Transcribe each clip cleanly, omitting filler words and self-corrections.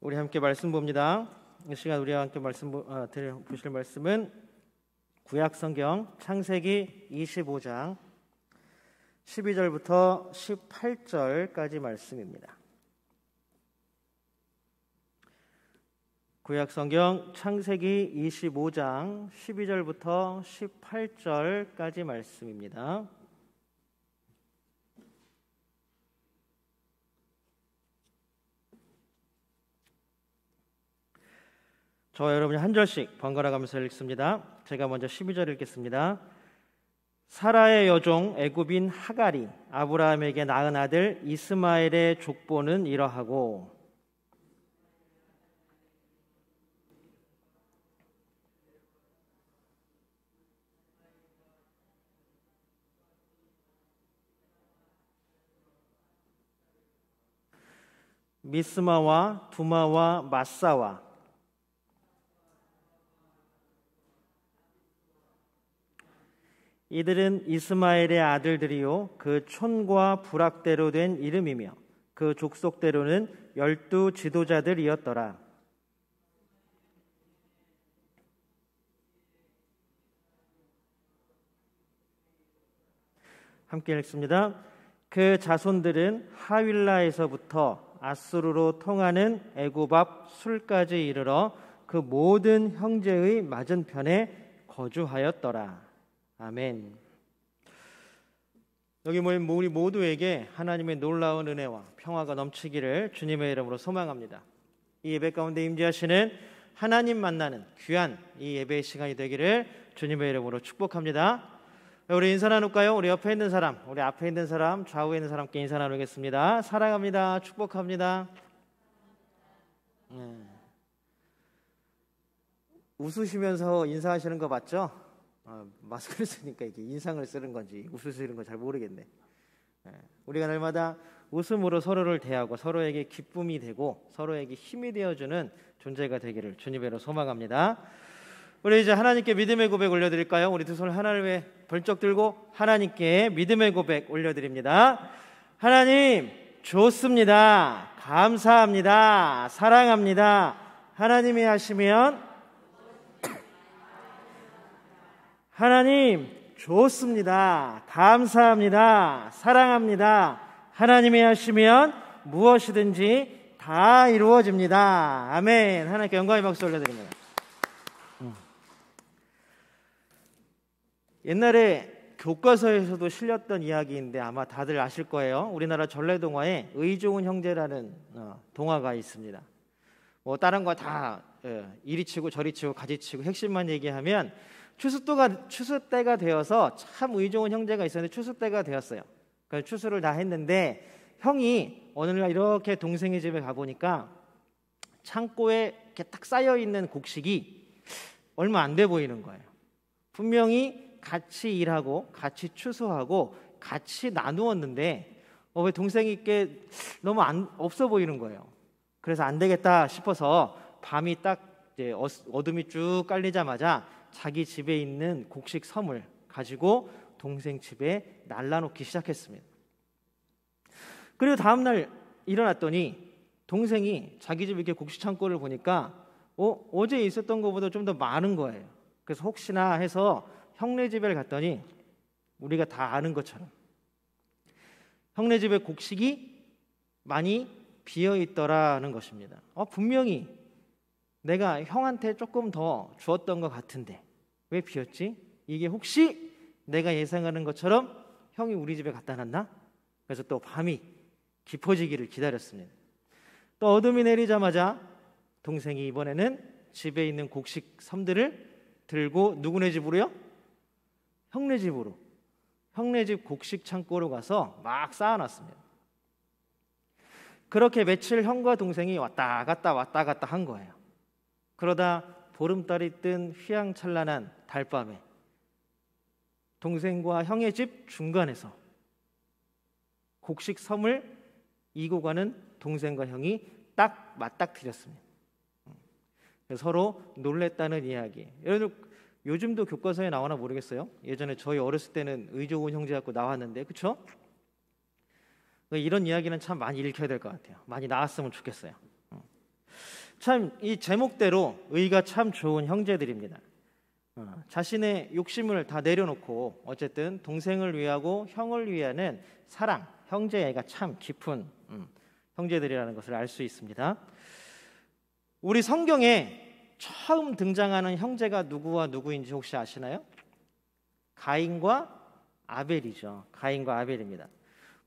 우리 함께 말씀 봅니다. 이 시간 우리와 함께 보실 말씀은 구약 성경 창세기 25장 12절부터 18절까지 말씀입니다. 구약 성경 창세기 25장 12절부터 18절까지 말씀입니다. 저와 여러분이 한 절씩 번갈아 가면서 읽습니다. 제가 먼저 12절 읽겠습니다. 사라의 여종 애굽인 하갈이 아브라함에게 낳은 아들 이스마엘의 족보는 이러하고 미스마와 두마와 마사와 이들은 이스마엘의 아들들이요 그 촌과 부락대로 된 이름이며 그 족속대로는 12 지도자들이었더라. 함께 읽습니다. 그 자손들은 하윌라에서부터 아수르로 통하는 애굽 앞 술까지 이르러 그 모든 형제의 맞은편에 거주하였더라. 아멘. 여기 모인 우리 모두에게 하나님의 놀라운 은혜와 평화가 넘치기를 주님의 이름으로 소망합니다. 이 예배 가운데 임재하시는 하나님 만나는 귀한 이 예배의 시간이 되기를 주님의 이름으로 축복합니다. 우리 인사 나눌까요? 우리 옆에 있는 사람, 우리 앞에 있는 사람, 좌우에 있는 사람께 인사 나누겠습니다. 사랑합니다. 축복합니다. 웃으시면서 인사하시는 거 맞죠? 마스크를 쓰니까 이게 인상을 쓰는 건지 웃으시는 건 잘 모르겠네. 우리가 날마다 웃음으로 서로를 대하고 서로에게 기쁨이 되고 서로에게 힘이 되어주는 존재가 되기를 주님으로 소망합니다. 우리 이제 하나님께 믿음의 고백 올려드릴까요? 우리 두 손을 하나를 위해 벌쩍 들고 하나님께 믿음의 고백 올려드립니다. 하나님 좋습니다. 감사합니다. 사랑합니다. 하나님이 하시면 하나님 좋습니다. 감사합니다. 사랑합니다. 하나님이 하시면 무엇이든지 다 이루어집니다. 아멘. 하나님께 영광의 박수 올려드립니다. 옛날에 교과서에서도 실렸던 이야기인데 아마 다들 아실 거예요. 우리나라 전래동화에 의좋은 형제라는 동화가 있습니다. 뭐 다른 거 다 이리 치고 저리 치고 가지 치고 핵심만 얘기하면 추수 때가 되어서 참 의좋은 형제가 있었는데 추수 때가 되었어요. 그래서 추수를 다 했는데 형이 어느 날 이렇게 동생의 집에 가보니까 창고에 이렇게 딱 쌓여있는 곡식이 얼마 안 돼 보이는 거예요. 분명히 같이 일하고 같이 추수하고 같이 나누었는데 왜 동생이 이렇게 너무 없어 보이는 거예요. 그래서 안 되겠다 싶어서 밤이 딱 이제 어둠이 쭉 깔리자마자 자기 집에 있는 곡식 섬을 가지고 동생 집에 날라놓기 시작했습니다. 그리고 다음날 일어났더니 동생이 자기 집 이렇게 곡식 창고를 보니까 어제 있었던 것보다 좀 더 많은 거예요. 그래서 혹시나 해서 형네 집에 갔더니 우리가 다 아는 것처럼 형네 집에 곡식이 많이 비어있더라는 것입니다. 분명히 내가 형한테 조금 더 주었던 것 같은데 왜 비었지? 이게 혹시 내가 예상하는 것처럼 형이 우리 집에 갖다 놨나? 그래서 또 밤이 깊어지기를 기다렸습니다. 또 어둠이 내리자마자 동생이 이번에는 집에 있는 곡식 섬들을 들고 누구네 집으로요? 형네 집으로, 형네 집 곡식 창고로 가서 막 쌓아놨습니다. 그렇게 며칠 형과 동생이 왔다 갔다 한 거예요. 그러다 보름달이 뜬 휘황찬란한 달밤에 동생과 형의 집 중간에서 곡식 섬을 이고 가는 동생과 형이 딱 맞닥뜨렸습니다. 서로 놀랬다는 이야기. 여러분 요즘도 교과서에 나오나 모르겠어요. 예전에 저희 어렸을 때는 의좋은 형제 갖고 나왔는데 그렇죠? 이런 이야기는 참 많이 읽혀야 될 것 같아요. 많이 나왔으면 좋겠어요. 참 이 제목대로 의가 참 좋은 형제들입니다. 자신의 욕심을 다 내려놓고 어쨌든 동생을 위하고 형을 위하는 사랑, 형제애가 참 깊은 형제들이라는 것을 알 수 있습니다. 우리 성경에 처음 등장하는 형제가 누구와 누구인지 혹시 아시나요? 가인과 아벨이죠. 가인과 아벨입니다.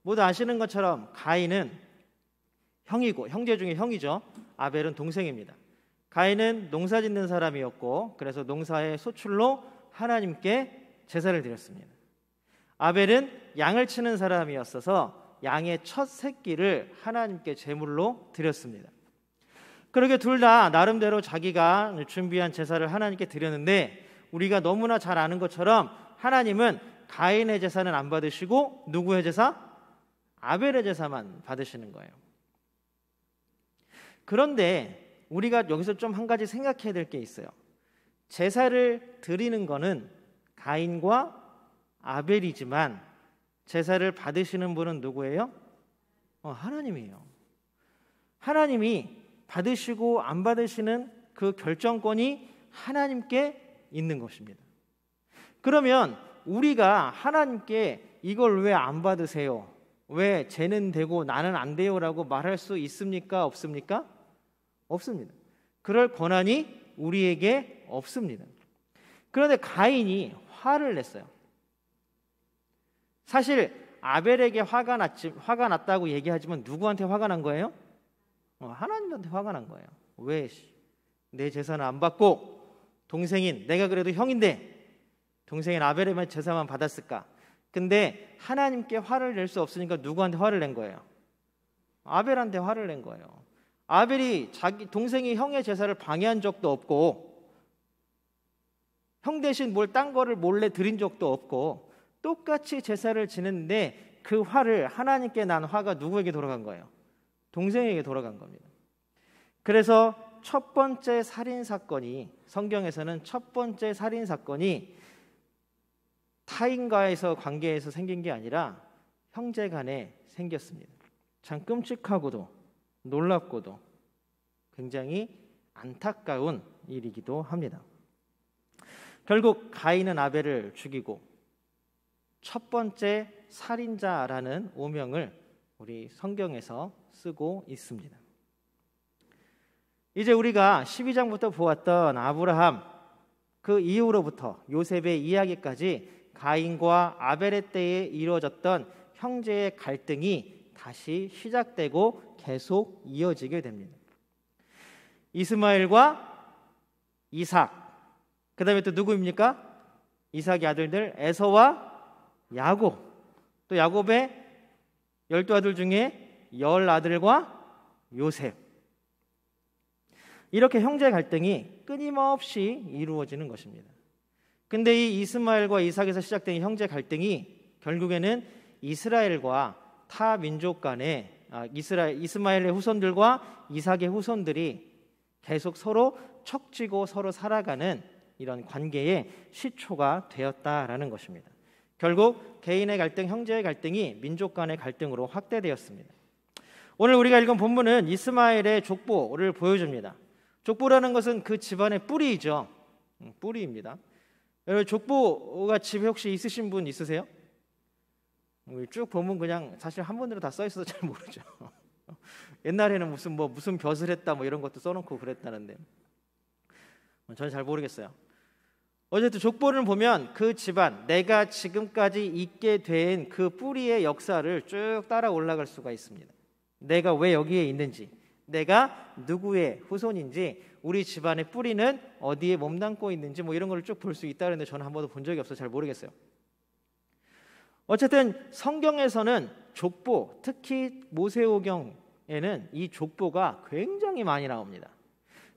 모두 아시는 것처럼 가인은 형이고 형제 중에 형이죠. 아벨은 동생입니다. 가인은 농사 짓는 사람이었고 그래서 농사의 소출로 하나님께 제사를 드렸습니다. 아벨은 양을 치는 사람이었어서 양의 첫 새끼를 하나님께 제물로 드렸습니다. 그렇게 둘 다 나름대로 자기가 준비한 제사를 하나님께 드렸는데 우리가 너무나 잘 아는 것처럼 하나님은 가인의 제사는 안 받으시고 누구의 제사? 아벨의 제사만 받으시는 거예요. 그런데 우리가 여기서 좀 한 가지 생각해야 될 게 있어요. 제사를 드리는 거는 가인과 아벨이지만 제사를 받으시는 분은 누구예요? 하나님이에요. 하나님이 받으시고 안 받으시는 그 결정권이 하나님께 있는 것입니다. 그러면 우리가 하나님께 이걸 왜 안 받으세요? 왜 쟤는 되고 나는 안 돼요라고 말할 수 있습니까? 없습니까? 없습니다. 그럴 권한이 우리에게 없습니다. 그런데 가인이 화를 냈어요. 사실 아벨에게 화가 났다고 얘기하지만 누구한테 화가 난 거예요? 하나님한테 화가 난 거예요. 왜 내 제사는 안 받고 동생인 내가 그래도 형인데 동생인 아벨의 제사만 받았을까? 근데 하나님께 화를 낼 수 없으니까 누구한테 화를 낸 거예요? 아벨한테 화를 낸 거예요. 아벨이 자기 동생이 형의 제사를 방해한 적도 없고 형 대신 뭘 딴 거를 몰래 드린 적도 없고 똑같이 제사를 지냈는데 그 화를 하나님께 난 화가 누구에게 돌아간 거예요? 동생에게 돌아간 겁니다. 그래서 첫 번째 살인 사건이 성경에서는 첫 번째 살인 사건이 타인과에서 관계에서 생긴 게 아니라 형제 간에 생겼습니다. 참 끔찍하고도 놀랍고도 굉장히 안타까운 일이기도 합니다. 결국 가인은 아벨을 죽이고 첫 번째 살인자라는 오명을 우리 성경에서 쓰고 있습니다. 이제 우리가 12장부터 보았던 아브라함 그 이후로부터 요셉의 이야기까지 가인과 아벨의 때에 이루어졌던 형제의 갈등이 다시 시작되고 계속 이어지게 됩니다. 이스마엘과 이삭, 그 다음에 또 누구입니까? 이삭의 아들들 에서와 야곱, 또 야곱의 12아들 중에 10아들과 요셉. 이렇게 형제 갈등이 끊임없이 이루어지는 것입니다. 근데 이 이스마엘과 이삭에서 시작된 형제 갈등이 결국에는 이스라엘과 타 민족 간에 이스마엘의 후손들과 이삭의 후손들이 계속 서로 척지고 서로 살아가는 이런 관계의 시초가 되었다라는 것입니다. 결국 개인의 갈등, 형제의 갈등이 민족 간의 갈등으로 확대되었습니다. 오늘 우리가 읽은 본문은 이스마엘의 족보를 보여줍니다. 족보라는 것은 그 집안의 뿌리이죠. 뿌리입니다. 여러분 족보가 집에 혹시 있으신 분 있으세요? 쭉 보면 그냥 사실 한문으로 다 써 있어서 잘 모르죠. 옛날에는 무슨 벼슬 했다 이런 것도 써놓고 그랬다는데 저는 잘 모르겠어요. 어쨌든 족보를 보면 그 집안, 내가 지금까지 있게 된 그 뿌리의 역사를 쭉 따라 올라갈 수가 있습니다. 내가 왜 여기에 있는지, 내가 누구의 후손인지, 우리 집안의 뿌리는 어디에 몸담고 있는지 이런 걸 쭉 볼 수 있다는데 저는 한 번도 본 적이 없어서 잘 모르겠어요. 어쨌든 성경에서는 족보, 특히 모세오경에는 이 족보가 굉장히 많이 나옵니다.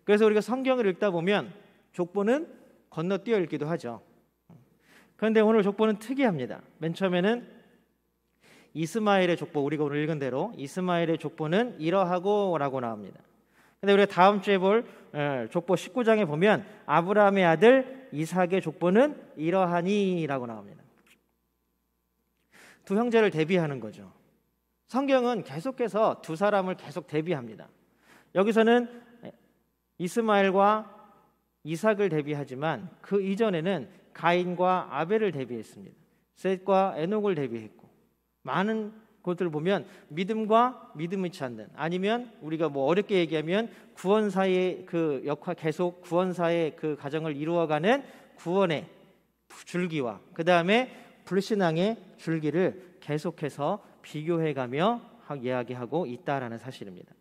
그래서 우리가 성경을 읽다 보면 족보는 건너뛰어 읽기도 하죠. 그런데 오늘 족보는 특이합니다. 맨 처음에는 이스마엘의 족보, 우리가 오늘 읽은 대로 이스마엘의 족보는 이러하고 라고 나옵니다. 근데 우리가 다음 주에 볼 족보 19장에 보면 아브라함의 아들 이삭의 족보는 이러하니 라고 나옵니다. 두 형제를 대비하는 거죠. 성경은 계속해서 두 사람을 계속 대비합니다. 여기서는 이스마엘과 이삭을 대비하지만 그 이전에는 가인과 아벨을 대비했습니다. 셋과 에녹을 대비했고, 많은 것들을 보면 믿음과 믿음을 잃지 않는, 아니면 우리가 뭐 어렵게 얘기하면 구원사의 그 역할, 계속 구원사의 그 과정을 이루어가는 구원의 줄기와 그 다음에 불신앙의 줄기를 계속해서 비교해가며 이야기하고 있다라는 사실입니다.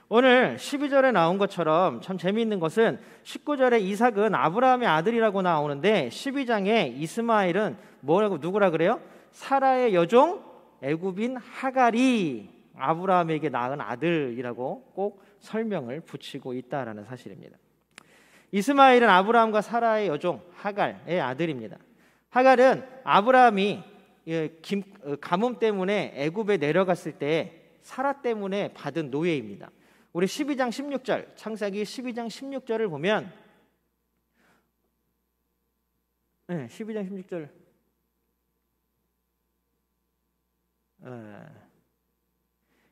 오늘 12절에 나온 것처럼 참 재미있는 것은 19절에 이삭은 아브라함의 아들이라고 나오는데 12장에 이스마엘은 누구라 그래요? 사라의 여종 애굽인 하갈이 아브라함에게 낳은 아들이라고 꼭 설명을 붙이고 있다라는 사실입니다. 이스마엘은 아브라함과 사라의 여종 하갈의 아들입니다. 하갈은 아브라함이 가뭄 때문에 애굽에 내려갔을 때 사라 때문에 받은 노예입니다. 우리 12장 16절, 창세기 12장 16절을 보면 12장 16절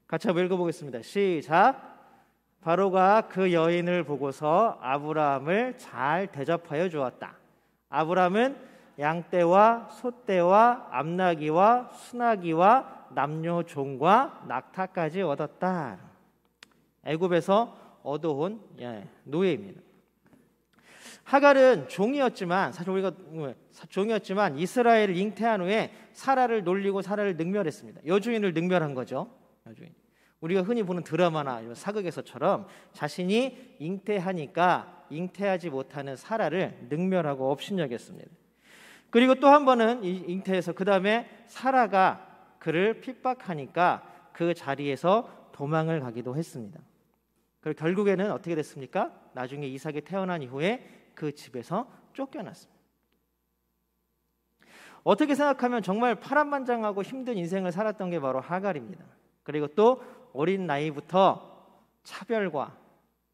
같이 한번 읽어보겠습니다. 시작. 바로가 그 여인을 보고서 아브라함을 잘 대접하여 주었다. 아브라함은 양떼와 소떼와 암나귀와 수나귀와 남녀 종과 낙타까지 얻었다. 애굽에서 얻어온 노예입니다. 하갈은 종이었지만, 사실 우리가 종이었지만 이스라엘을 잉태한 후에 사라를 놀리고 사라를 능멸했습니다. 여주인을 능멸한 거죠. 여주인. 우리가 흔히 보는 드라마나 사극에서처럼 자신이 잉태하니까 잉태하지 못하는 사라를 능멸하고 업신여겼습니다. 그리고 또 한 번은 잉태해서 그 다음에 사라가 그를 핍박하니까 그 자리에서 도망을 가기도 했습니다. 그리고 결국에는 어떻게 됐습니까? 나중에 이삭이 태어난 이후에 그 집에서 쫓겨났습니다. 어떻게 생각하면 정말 파란만장하고 힘든 인생을 살았던 게 바로 하갈입니다. 그리고 또 어린 나이부터 차별과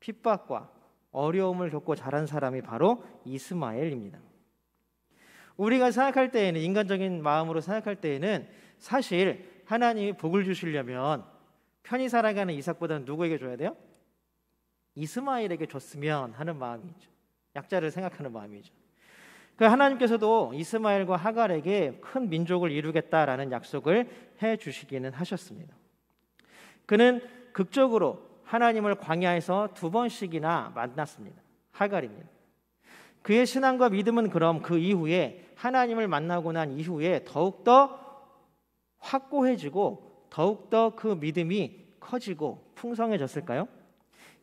핍박과 어려움을 겪고 자란 사람이 바로 이스마엘입니다. 우리가 생각할 때에는, 인간적인 마음으로 생각할 때에는 사실 하나님이 복을 주시려면 편히 살아가는 이삭보다는 누구에게 줘야 돼요? 이스마엘에게 줬으면 하는 마음이죠. 약자를 생각하는 마음이죠. 그 하나님께서도 이스마엘과 하갈에게 큰 민족을 이루겠다라는 약속을 해주시기는 하셨습니다. 그는 극적으로 하나님을 광야에서 2번씩이나 만났습니다. 하갈입니다. 그의 신앙과 믿음은 그럼 그 이후에 하나님을 만나고 난 이후에 더욱더 확고해지고 더욱더 그 믿음이 커지고 풍성해졌을까요?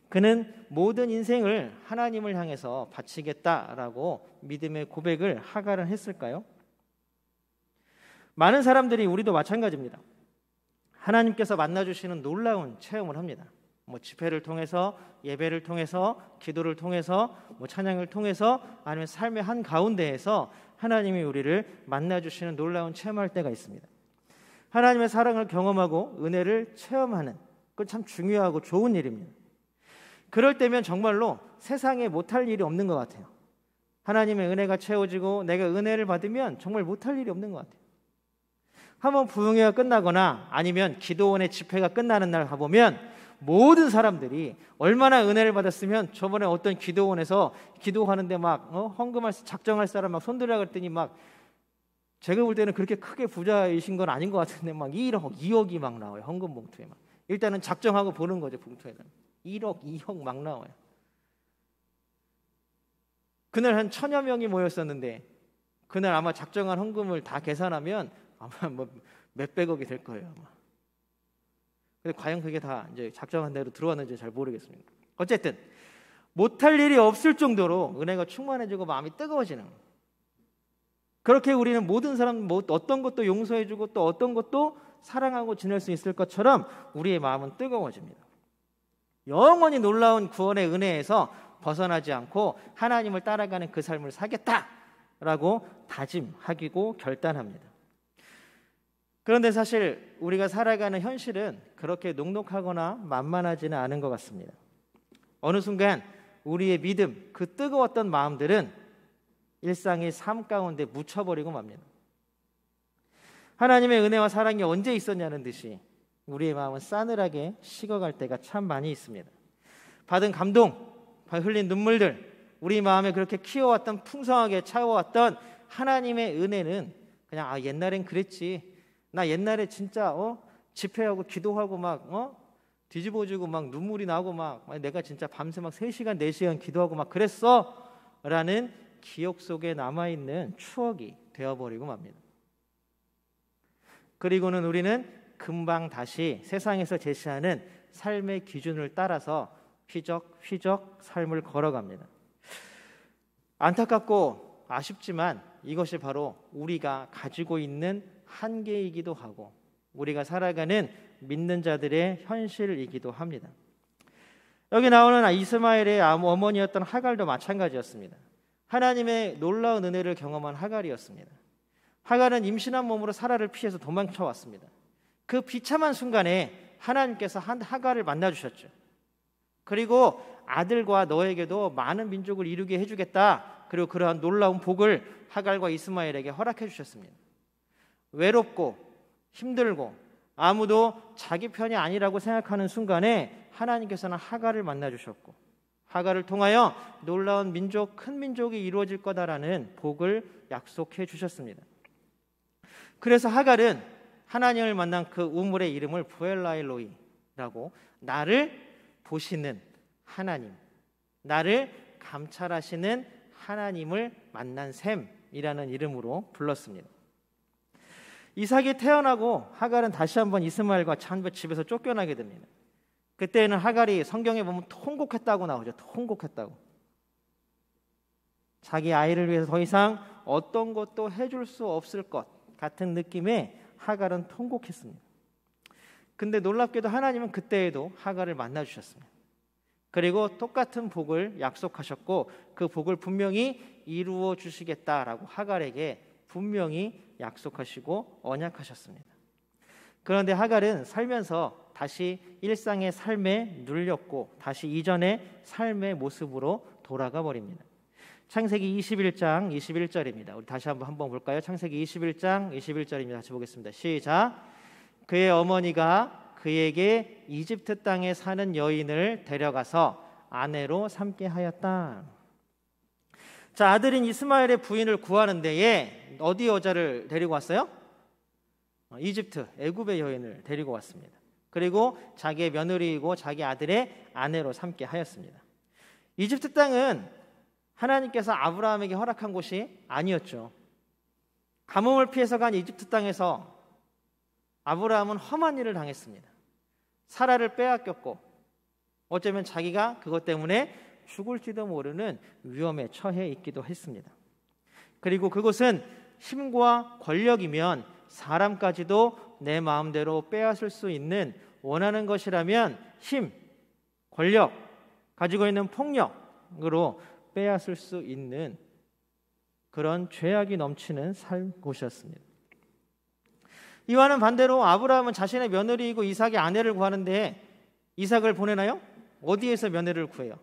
그는 모든 인생을 하나님을 향해서 바치겠다라고 믿음의 고백을 하갈은 했을까요? 많은 사람들이, 우리도 마찬가지입니다. 하나님께서 만나주시는 놀라운 체험을 합니다. 집회를 통해서, 예배를 통해서, 기도를 통해서, 찬양을 통해서, 아니면 삶의 한 가운데에서 하나님이 우리를 만나주시는 놀라운 체험할 때가 있습니다. 하나님의 사랑을 경험하고 은혜를 체험하는, 그건 참 중요하고 좋은 일입니다. 그럴 때면 정말로 세상에 못할 일이 없는 것 같아요. 하나님의 은혜가 채워지고 내가 은혜를 받으면 정말 못할 일이 없는 것 같아요. 한번 부흥회가 끝나거나 아니면 기도원의 집회가 끝나는 날 가보면 모든 사람들이 얼마나 은혜를 받았으면, 저번에 어떤 기도원에서 기도하는데 막 헌금할 작정할 사람 막 손들라 그랬더니 막, 제가 볼 때는 그렇게 크게 부자이신 건 아닌 것 같은데 막 1억, 2억이 막 나와요. 헌금 봉투에 막. 일단은 작정하고 보는 거죠, 봉투에는. 1억, 2억 막 나와요. 그날 한 1000여 명이 모였었는데 그날 아마 작정한 헌금을 다 계산하면 아마 뭐 몇백억이 될 거예요, 아마. 근데 과연 그게 다 이제 작정한 대로 들어왔는지 잘 모르겠습니다. 어쨌든 못할 일이 없을 정도로 은혜가 충만해지고 마음이 뜨거워지는, 그렇게 우리는 모든 사람 어떤 것도 용서해주고 또 어떤 것도 사랑하고 지낼 수 있을 것처럼 우리의 마음은 뜨거워집니다. 영원히 놀라운 구원의 은혜에서 벗어나지 않고 하나님을 따라가는 그 삶을 살겠다라고 다짐하고 결단합니다. 그런데 사실 우리가 살아가는 현실은 그렇게 녹록하거나 만만하지는 않은 것 같습니다. 어느 순간 우리의 믿음, 그 뜨거웠던 마음들은 일상의 삶 가운데 묻혀버리고 맙니다. 하나님의 은혜와 사랑이 언제 있었냐는 듯이 우리의 마음은 싸늘하게 식어갈 때가 참 많이 있습니다. 받은 감동, 흘린 눈물들, 우리 마음에 그렇게 키워왔던 풍성하게 차워왔던 하나님의 은혜는 그냥 옛날엔 그랬지. 나 옛날에 진짜 집회하고 기도하고 막 뒤집어지고 막 눈물이 나고 막 내가 진짜 밤새 막 3시간 4시간 기도하고 막 그랬어 라는 기억 속에 남아있는 추억이 되어버리고 맙니다. 그리고는 우리는 금방 다시 세상에서 제시하는 삶의 기준을 따라서 휘적휘적 삶을 걸어갑니다. 안타깝고 아쉽지만 이것이 바로 우리가 가지고 있는 한계이기도 하고 우리가 살아가는 믿는 자들의 현실이기도 합니다. 여기 나오는 이스마엘의 어머니였던 하갈도 마찬가지였습니다. 하나님의 놀라운 은혜를 경험한 하갈이었습니다. 하갈은 임신한 몸으로 사라를 피해서 도망쳐 왔습니다. 그 비참한 순간에 하나님께서 하갈을 만나주셨죠. 그리고 아들과 너에게도 많은 민족을 이루게 해주겠다. 그리고 그러한 놀라운 복을 하갈과 이스마엘에게 허락해 주셨습니다. 외롭고 힘들고 아무도 자기 편이 아니라고 생각하는 순간에 하나님께서는 하갈을 만나주셨고 하갈을 통하여 놀라운 민족, 큰 민족이 이루어질 거다라는 복을 약속해 주셨습니다. 그래서 하갈은 하나님을 만난 그 우물의 이름을 부엘라엘로이라고 나를 보시는 하나님, 나를 감찰하시는 하나님을 만난 셈이라는 이름으로 불렀습니다. 이삭이 태어나고 하갈은 다시 한번 이스마엘과 집에서 쫓겨나게 됩니다. 그때는 하갈이 성경에 보면 통곡했다고 나오죠. 통곡했다고. 자기 아이를 위해서 더 이상 어떤 것도 해줄 수 없을 것 같은 느낌에 하갈은 통곡했습니다. 근데 놀랍게도 하나님은 그때에도 하갈을 만나주셨습니다. 그리고 똑같은 복을 약속하셨고 그 복을 분명히 이루어 주시겠다라고 하갈에게 분명히 약속하시고 언약하셨습니다. 그런데 하갈은 살면서 다시 일상의 삶에 눌렸고 다시 이전의 삶의 모습으로 돌아가 버립니다. 창세기 21장 21절입니다. 우리 다시 한번 볼까요? 창세기 21장 21절입니다. 같이 보겠습니다. 시작. 그의 어머니가 그에게 이집트 땅에 사는 여인을 데려가서 아내로 삼게 하였다. 자, 아들인 이스마엘의 부인을 구하는 데에 어디 여자를 데리고 왔어요? 이집트, 애굽의 여인을 데리고 왔습니다. 그리고 자기의 며느리이고 자기 아들의 아내로 삼게 하였습니다. 이집트 땅은 하나님께서 아브라함에게 허락한 곳이 아니었죠. 가뭄을 피해서 간 이집트 땅에서 아브라함은 험한 일을 당했습니다. 사라를 빼앗겼고 어쩌면 자기가 그것 때문에 죽을지도 모르는 위험에 처해 있기도 했습니다. 그리고 그곳은 힘과 권력이면 사람까지도 내 마음대로 빼앗을 수 있는 원하는 것이라면 힘, 권력, 가지고 있는 폭력으로 빼앗을 수 있는 그런 죄악이 넘치는 곳이었습니다. 이와는 반대로 아브라함은 자신의 며느리이고 이삭의 아내를 구하는데 이삭을 보내나요? 어디에서 며느리를 구해요?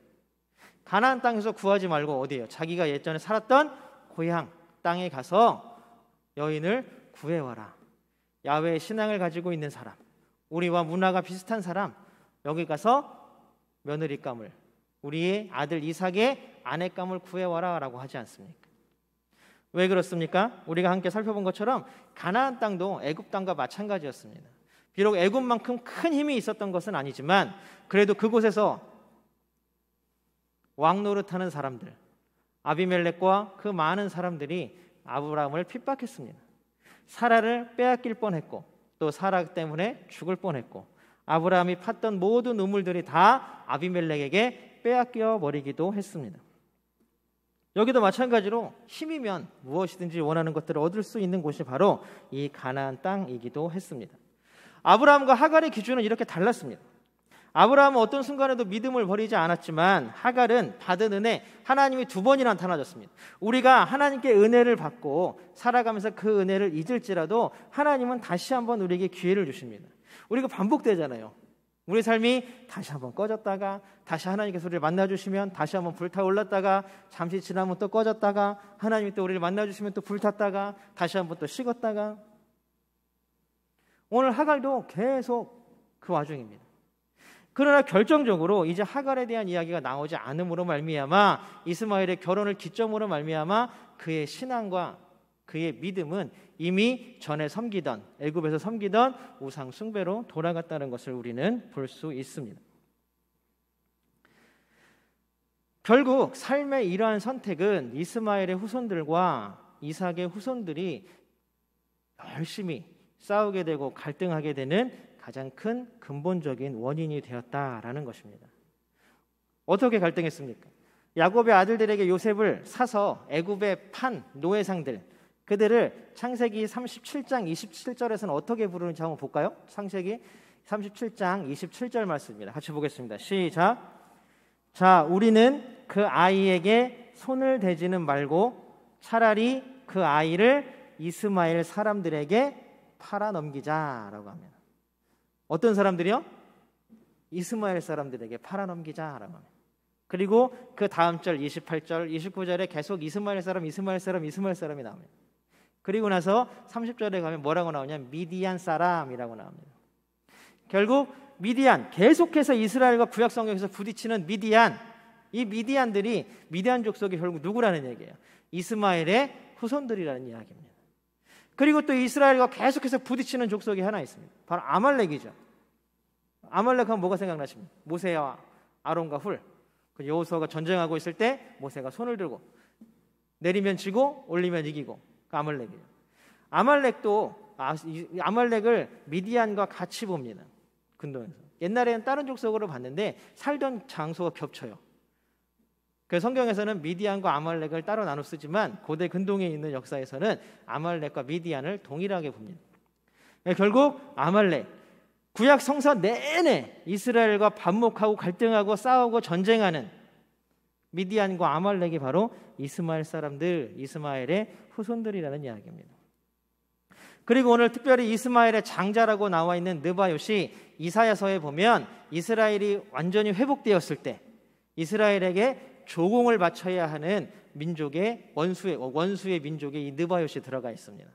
가나안 땅에서 구하지 말고 어디예요? 자기가 예전에 살았던 고향 땅에 가서 여인을 구해와라. 야훼의 신앙을 가지고 있는 사람, 우리와 문화가 비슷한 사람, 여기 가서 며느리감을, 우리의 아들 이삭의 아내감을 구해와라 라고 하지 않습니까? 왜 그렇습니까? 우리가 함께 살펴본 것처럼 가나안 땅도 애굽 땅과 마찬가지였습니다. 비록 애굽만큼 큰 힘이 있었던 것은 아니지만 그래도 그곳에서 왕 노릇하는 사람들, 아비멜렉과 그 많은 사람들이 아브라함을 핍박했습니다. 사라를 빼앗길 뻔했고 또 사라 때문에 죽을 뻔했고 아브라함이 팠던 모든 우물들이 다 아비멜렉에게 빼앗겨 버리기도 했습니다. 여기도 마찬가지로 힘이면 무엇이든지 원하는 것들을 얻을 수 있는 곳이 바로 이 가나안 땅이기도 했습니다. 아브라함과 하갈의 기준은 이렇게 달랐습니다. 아브라함은 어떤 순간에도 믿음을 버리지 않았지만 하갈은 받은 은혜, 하나님이 2번이나 나타나셨습니다. 우리가 하나님께 은혜를 받고 살아가면서 그 은혜를 잊을지라도 하나님은 다시 한번 우리에게 기회를 주십니다. 우리가 반복되잖아요. 우리 삶이 다시 한번 꺼졌다가 다시 하나님께서 우리를 만나주시면 다시 한번 불타올랐다가 잠시 지나면 또 꺼졌다가 하나님이 또 우리를 만나주시면 또 불탔다가 다시 한번 또 식었다가 오늘 하갈도 계속 그 와중입니다. 그러나 결정적으로 이제 하갈에 대한 이야기가 나오지 않음으로 말미암아 이스마엘의 결혼을 기점으로 말미암아 그의 신앙과 그의 믿음은 이미 전에 섬기던 애굽에서 섬기던 우상 숭배로 돌아갔다는 것을 우리는 볼 수 있습니다. 결국 삶의 이러한 선택은 이스마엘의 후손들과 이삭의 후손들이 열심히 싸우게 되고 갈등하게 되는 가장 큰 근본적인 원인이 되었다라는 것입니다. 어떻게 갈등했습니까? 야곱의 아들들에게 요셉을 사서 애굽에 판 노예상들, 그들을 창세기 37장 27절에서는 어떻게 부르는지 한번 볼까요? 창세기 37장 27절 말씀입니다. 같이 보겠습니다. 시작. 자, 우리는 그 아이에게 손을 대지는 말고 차라리 그 아이를 이스마엘 사람들에게 팔아 넘기자라고 합니다. 어떤 사람들이요? 이스마엘 사람들에게 팔아 넘기자라고 합니다. 그리고 그 다음 절 28절, 29절에 계속 이스마엘 사람이 나옵니다. 그리고 나서 30절에 가면 뭐라고 나오냐면 미디안 사람이라고 나옵니다. 결국 미디안, 계속해서 이스라엘과 구약 성경에서 부딪히는 미디안, 이 미디안들이 미디안 족속이 결국 누구라는 얘기예요? 이스마엘의 후손들이라는 이야기입니다. 그리고 또 이스라엘과 계속해서 부딪히는 족속이 하나 있습니다. 바로 아말렉이죠. 아말렉 하면 뭐가 생각나십니까? 모세와 아론과 훌. 여호수아가 전쟁하고 있을 때 모세가 손을 들고 내리면 지고 올리면 이기고, 그 아말렉이에요. 아말렉을 미디안과 같이 봅니다. 근동에서. 옛날에는 다른 족속으로 봤는데 살던 장소가 겹쳐요. 그래서 성경에서는 미디안과 아말렉을 따로 나눠 쓰지만 고대 근동에 있는 역사에서는 아말렉과 미디안을 동일하게 봅니다. 결국 아말렉, 구약 성서 내내 이스라엘과 반목하고 갈등하고 싸우고 전쟁하는 미디안과 아말렉이 바로 이스마엘 사람들, 이스마엘의 후손들이라는 이야기입니다. 그리고 오늘 특별히 이스마엘의 장자라고 나와 있는 느바요시, 이사야서에 보면 이스라엘이 완전히 회복되었을 때 이스라엘에게 조공을 바쳐야 하는 민족의 원수의 민족에 이 느바요시 들어가 있습니다.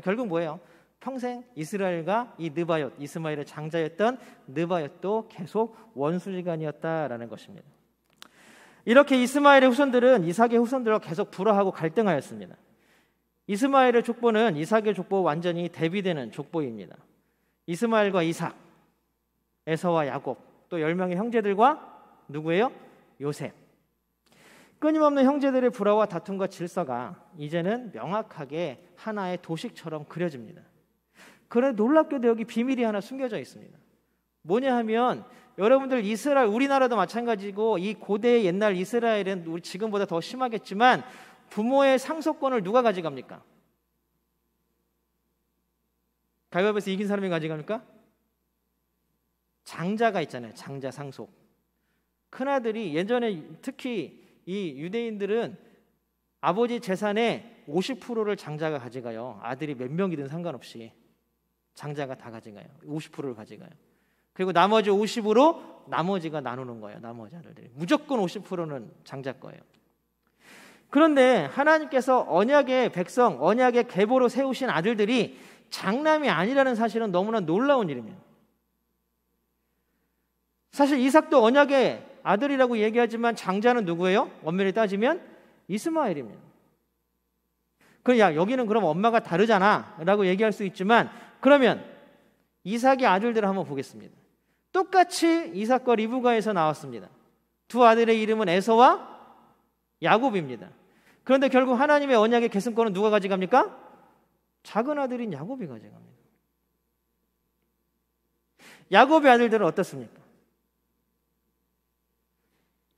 결국 뭐예요? 평생 이스라엘과 이 느바옅, 이스마엘의 장자였던 느바옅도 계속 원수지간이었다라는 것입니다. 이렇게 이스마엘의 후손들은 이삭의 후손들과 계속 불화하고 갈등하였습니다. 이스마엘의 족보는 이삭의 족보와 완전히 대비되는 족보입니다. 이스마엘과 이삭, 에서와 야곱, 또 10명의 형제들과 누구예요? 요셉. 끊임없는 형제들의 불화와 다툼과 질서가 이제는 명확하게 하나의 도식처럼 그려집니다. 그런데 놀랍게도 여기 비밀이 하나 숨겨져 있습니다. 뭐냐 하면 여러분들 이스라엘, 우리나라도 마찬가지고 이 고대 옛날 이스라엘은 우리 지금보다 더 심하겠지만 부모의 상속권을 누가 가져갑니까? 가위바위보에서 이긴 사람이 가져갑니까? 장자가 있잖아요. 장자 상속. 큰아들이 예전에 특히 이 유대인들은 아버지 재산의 50%를 장자가 가져가요. 아들이 몇 명이든 상관없이 장자가 다 가져가요. 50%를 가져가요. 그리고 나머지 50으로 나머지가 나누는 거예요. 나머지 아들들이. 무조건 50%는 장자 거예요. 그런데 하나님께서 언약의 백성, 언약의 계보로 세우신 아들들이 장남이 아니라는 사실은 너무나 놀라운 일입니다. 사실 이삭도 언약의 아들이라고 얘기하지만 장자는 누구예요? 엄밀히 따지면 이스마엘입니다. 야, 여기는 그럼 엄마가 다르잖아 라고 얘기할 수 있지만, 그러면 이삭의 아들들을 한번 보겠습니다. 똑같이 이삭과 리브가에서 나왔습니다. 두 아들의 이름은 에서와 야곱입니다. 그런데 결국 하나님의 언약의 계승권은 누가 가져갑니까? 작은 아들인 야곱이 가져갑니다. 야곱의 아들들은 어떻습니까?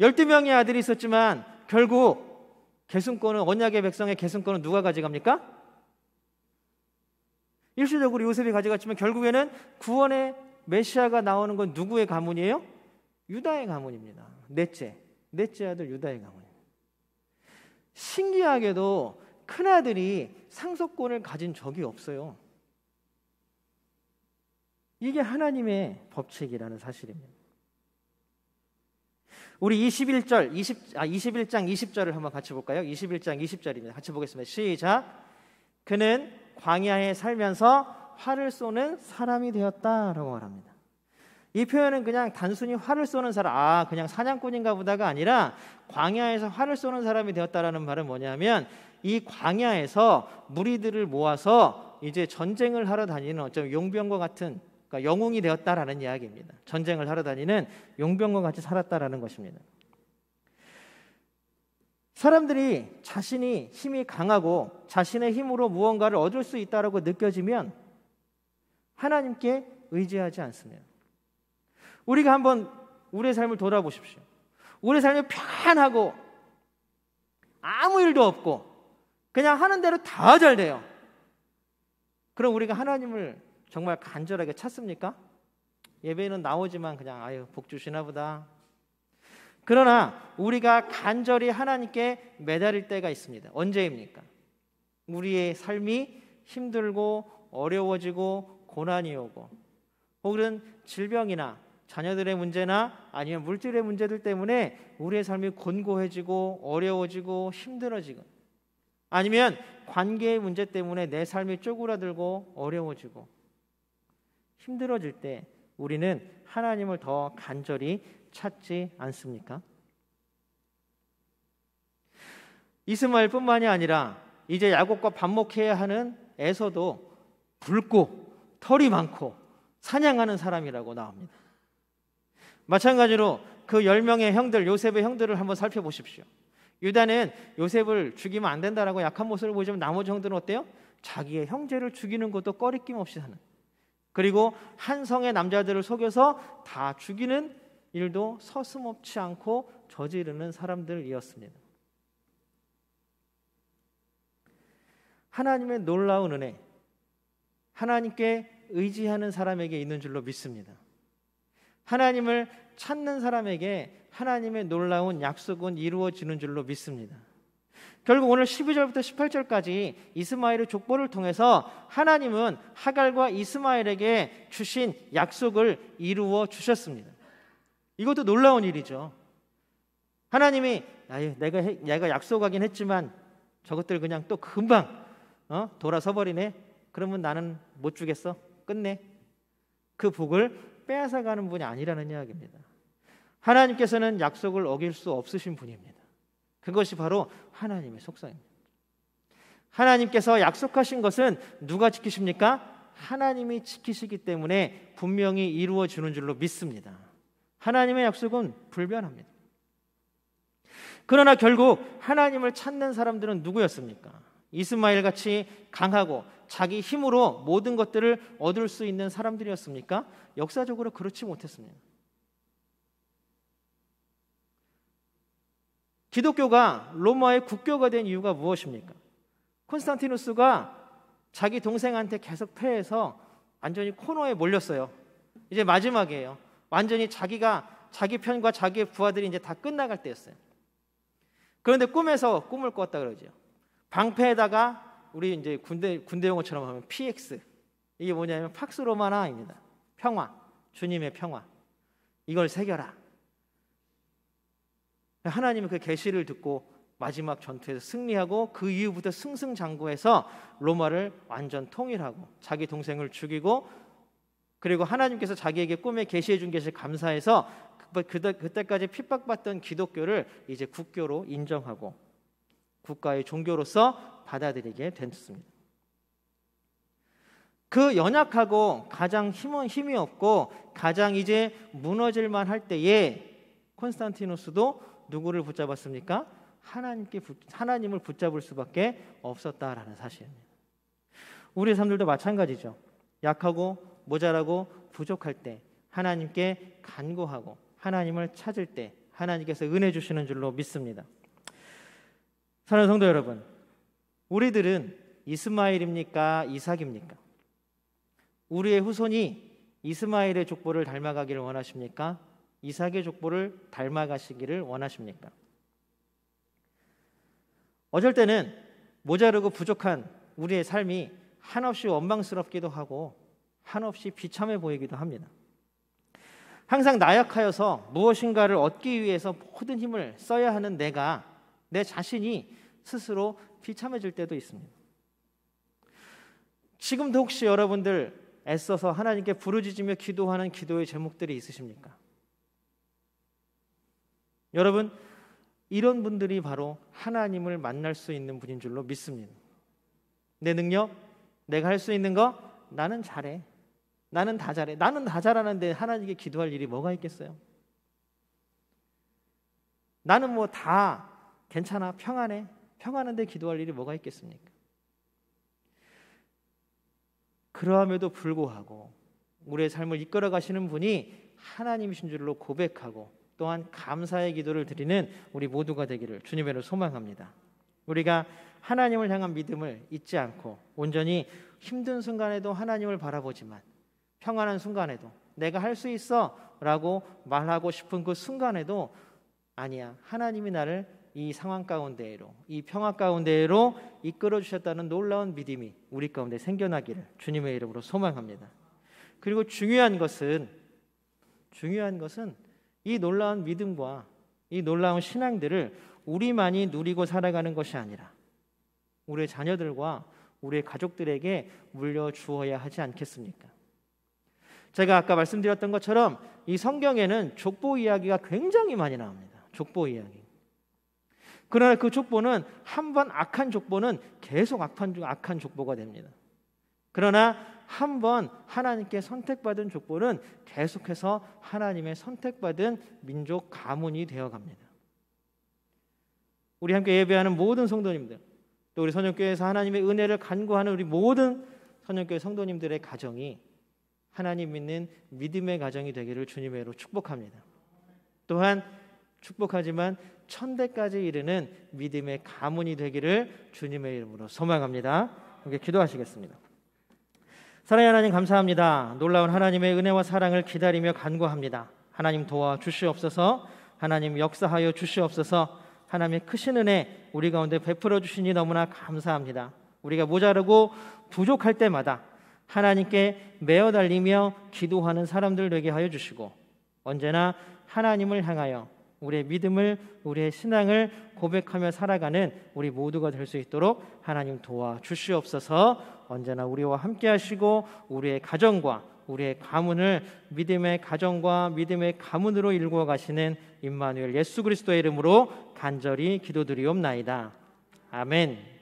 12명의 아들이 있었지만 결국 계승권은, 언약의 백성의 계승권은 누가 가져갑니까? 일시적으로 요셉이 가져갔지만 결국에는 구원의 메시아가 나오는 건 누구의 가문이에요? 유다의 가문입니다. 넷째 아들 유다의 가문입니다. 신기하게도 큰아들이 상속권을 가진 적이 없어요. 이게 하나님의 법칙이라는 사실입니다. 우리 21장 20절을 한번 같이 볼까요? 21장 20절입니다. 같이 보겠습니다. 시작. 그는 광야에 살면서 활을 쏘는 사람이 되었다라고 말합니다. 이 표현은 그냥 단순히 활을 쏘는 사람, 그냥 사냥꾼인가 보다가 아니라 광야에서 활을 쏘는 사람이 되었다라는 말은 뭐냐면 이 광야에서 무리들을 모아서 이제 전쟁을 하러 다니는 어쩌면 용병과 같은, 그러니까 영웅이 되었다라는 이야기입니다. 전쟁을 하러 다니는 용병과 같이 살았다라는 것입니다. 사람들이 자신이 힘이 강하고 자신의 힘으로 무언가를 얻을 수 있다라고 느껴지면 하나님께 의지하지 않습니다. 우리가 한번 우리의 삶을 돌아보십시오. 우리의 삶이 편하고 아무 일도 없고 그냥 하는 대로 다 잘 돼요. 그럼 우리가 하나님을 정말 간절하게 찾습니까? 예배는 나오지만 그냥 아유 복 주시나 보다. 그러나 우리가 간절히 하나님께 매달릴 때가 있습니다. 언제입니까? 우리의 삶이 힘들고 어려워지고 고난이 오고 혹은 질병이나 자녀들의 문제나 아니면 물질의 문제들 때문에 우리의 삶이 곤고해지고 어려워지고 힘들어지고 아니면 관계의 문제 때문에 내 삶이 쪼그라들고 어려워지고 힘들어질 때 우리는 하나님을 더 간절히 찾지 않습니까? 이스마엘뿐만이 아니라 이제 야곱과 반목해야 하는 에서도 붉고 털이 많고 사냥하는 사람이라고 나옵니다. 마찬가지로 그 10명의 형들, 요셉의 형들을 한번 살펴보십시오. 유다는 요셉을 죽이면 안 된다라고 약한 모습을 보이지만 나머지 형들은 어때요? 자기의 형제를 죽이는 것도 꺼리낌 없이 하는, 그리고 한 성의 남자들을 속여서 다 죽이는 일도 서슴없지 않고 저지르는 사람들이었습니다. 하나님의 놀라운 은혜, 하나님께 의지하는 사람에게 있는 줄로 믿습니다. 하나님을 찾는 사람에게 하나님의 놀라운 약속은 이루어지는 줄로 믿습니다. 결국 오늘 12절부터 18절까지 이스마엘의 족보를 통해서 하나님은 하갈과 이스마엘에게 주신 약속을 이루어 주셨습니다. 이것도 놀라운 일이죠. 하나님이 내가 약속하긴 했지만 저것들 그냥 또 금방 돌아서 버리네. 그러면 나는 못 주겠어. 끝내. 그 복을 빼앗아가는 분이 아니라는 이야기입니다. 하나님께서는 약속을 어길 수 없으신 분입니다. 그것이 바로 하나님의 속성입니다. 하나님께서 약속하신 것은 누가 지키십니까? 하나님이 지키시기 때문에 분명히 이루어지는 줄로 믿습니다. 하나님의 약속은 불변합니다. 그러나 결국 하나님을 찾는 사람들은 누구였습니까? 이스마엘 같이 강하고 자기 힘으로 모든 것들을 얻을 수 있는 사람들이었습니까? 역사적으로 그렇지 못했습니다. 기독교가 로마의 국교가 된 이유가 무엇입니까? 콘스탄티누스가 자기 동생한테 계속 패해서 완전히 코너에 몰렸어요. 이제 마지막이에요. 완전히 자기 편과 자기의 부하들이 이제 다 끝나갈 때였어요. 그런데 꿈에서 꿈을 꿨다 그러죠. 방패에다가 우리 이제 군대 용어처럼 하면 PX, 이게 뭐냐면 팍스 로마나입니다. 평화, 주님의 평화. 이걸 새겨라. 하나님은 그 계시를 듣고 마지막 전투에서 승리하고 그 이후부터 승승장구해서 로마를 완전 통일하고 자기 동생을 죽이고, 그리고 하나님께서 자기에게 꿈에 계시해 준 것을 감사해서 그때까지 핍박받던 기독교를 이제 국교로 인정하고 국가의 종교로서 받아들이게 됐습니다. 그 연약하고 가장 힘이 없고 가장 이제 무너질만 할 때에 콘스탄티누스도 누구를 붙잡았습니까? 하나님을 붙잡을 수밖에 없었다라는 사실입니다. 우리의 삶들도 마찬가지죠. 약하고 모자라고 부족할 때 하나님께 간구하고 하나님을 찾을 때 하나님께서 은혜 주시는 줄로 믿습니다. 사랑하는 성도 여러분, 우리들은 이스마엘입니까? 이삭입니까? 우리의 후손이 이스마엘의 족보를 닮아가기를 원하십니까? 이삭의 족보를 닮아가시기를 원하십니까? 어쩔 때는 모자르고 부족한 우리의 삶이 한없이 원망스럽기도 하고 한없이 비참해 보이기도 합니다. 항상 나약하여서 무엇인가를 얻기 위해서 모든 힘을 써야 하는 내 자신이 스스로 비참해질 때도 있습니다. 지금도 혹시 여러분들 애써서 하나님께 부르짖으며 기도하는 기도의 제목들이 있으십니까? 여러분, 이런 분들이 바로 하나님을 만날 수 있는 분인 줄로 믿습니다. 내 능력, 내가 할 수 있는 거, 나는 잘해. 나는 다 잘해. 나는 다 잘하는데 하나님께 기도할 일이 뭐가 있겠어요? 나는 뭐 다 괜찮아, 평안해. 평안한데 기도할 일이 뭐가 있겠습니까? 그러함에도 불구하고 우리의 삶을 이끌어 가시는 분이 하나님이신 줄로 고백하고 또한 감사의 기도를 드리는 우리 모두가 되기를 주님의 이름으로 소망합니다. 우리가 하나님을 향한 믿음을 잊지 않고 온전히 힘든 순간에도 하나님을 바라보지만 평안한 순간에도 내가 할 수 있어 라고 말하고 싶은 그 순간에도 아니야, 하나님이 나를 이 상황 가운데로, 이 평화 가운데로 이끌어 주셨다는 놀라운 믿음이 우리 가운데 생겨나기를 주님의 이름으로 소망합니다. 그리고 중요한 것은 이 놀라운 믿음과 이 놀라운 신앙들을 우리만이 누리고 살아가는 것이 아니라 우리의 자녀들과 우리의 가족들에게 물려주어야 하지 않겠습니까? 제가 아까 말씀드렸던 것처럼 이 성경에는 족보 이야기가 굉장히 많이 나옵니다. 족보 이야기. 그러나 그 족보는 한 번 악한 족보는 계속 악한 족보가 됩니다. 그러나 한 번 하나님께 선택받은 족보는 계속해서 하나님의 선택받은 민족 가문이 되어갑니다. 우리 함께 예배하는 모든 성도님들, 또 우리 선영교회에서 하나님의 은혜를 간구하는 우리 모든 선영교회 성도님들의 가정이 하나님 믿는 믿음의 가정이 되기를 주님의 이름으로 축복합니다. 또한 축복하지만 천대까지 이르는 믿음의 가문이 되기를 주님의 이름으로 소망합니다. 함께 기도하시겠습니다. 사랑하는 하나님, 감사합니다. 놀라운 하나님의 은혜와 사랑을 기다리며 간구합니다. 하나님 도와주시옵소서. 하나님 역사하여 주시옵소서. 하나님의 크신 은혜 우리 가운데 베풀어 주시니 너무나 감사합니다. 우리가 모자르고 부족할 때마다 하나님께 매어 달리며 기도하는 사람들 되게 하여 주시고 언제나 하나님을 향하여 우리의 믿음을, 우리의 신앙을 고백하며 살아가는 우리 모두가 될 수 있도록 하나님 도와주시옵소서. 언제나 우리와 함께 하시고 우리의 가정과 우리의 가문을 믿음의 가정과 믿음의 가문으로 일구어 가시는 임마누엘 예수 그리스도의 이름으로 간절히 기도드리옵나이다. 아멘.